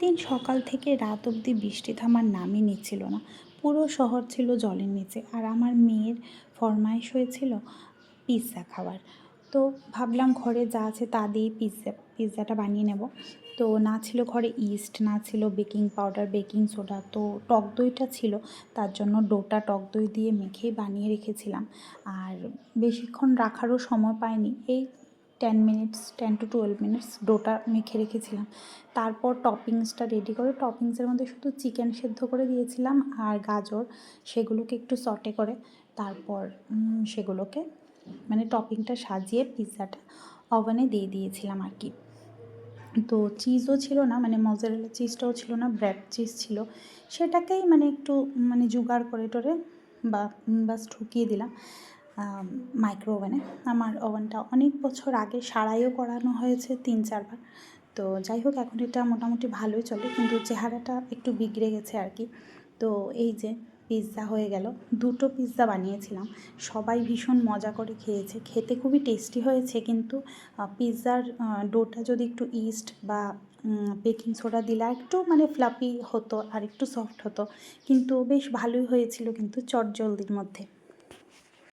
দিন সকাল থেকে রাত অবধি বৃষ্টি থামার নামই নিচ্ছিল না। পুরো শহর ছিল জলের নিচে, আর আমার মেয়ের ফরমাইশ হয়েছিল পিৎজা খাওয়ার। তো ভাবলাম ঘরে যা আছে তা দিয়েই পিৎজাটা বানিয়ে নেব। তো না ছিল ঘরে ইস্ট, না ছিল বেকিং পাউডার, বেকিং সোডা, তো টক দইটা ছিল। তার জন্য ডোটা টক দই দিয়ে মেখেই বানিয়ে রেখেছিলাম। আর বেশিক্ষণ রাখারও সময় পাইনি, এই 10 to 12 মিনিটস ডোটা মেখে রেখেছিলাম। তারপর টপিংসটা রেডি করে, টপিংসের মধ্যে শুধু চিকেন সেদ্ধ করে দিয়েছিলাম আর গাজর, সেগুলোকে একটু সটে করে তারপর সেগুলোকে মানে টপিংটা সাজিয়ে পিৎজাটা ওভেনে দিয়ে দিয়েছিলাম আর কি। তো চিজও ছিল না, মানে মজারেলা চিজটাও ছিল না, ব্রেড চিজ ছিল। সেটাকেই মানে একটু মানে জোগাড় করে টোরে বাস ঢুকিয়ে দিলাম মাইক্রো ওভেনে। আমার ওভেনটা অনেক বছর আগে সারাইও করানো হয়েছে 3-4 বার। তো যাই হোক, এখন এটা মোটামুটি ভালোই চলে, কিন্তু চেহারাটা একটু বিগড়ে গেছে আর কি। তো এই যে পিৎজা হয়ে গেল, 2টো পিৎজা বানিয়েছিলাম, সবাই ভীষণ মজা করে খেয়েছে, খেতে খুবই টেস্টি হয়েছে। কিন্তু পিৎজার ডোটা যদি একটু ইস্ট বা বেকিং সোডা দিলে একটু মানে ফ্লাফি হতো আর একটু সফট হতো, কিন্তু বেশ ভালোই হয়েছিল কিন্তু চটজলদির মধ্যে।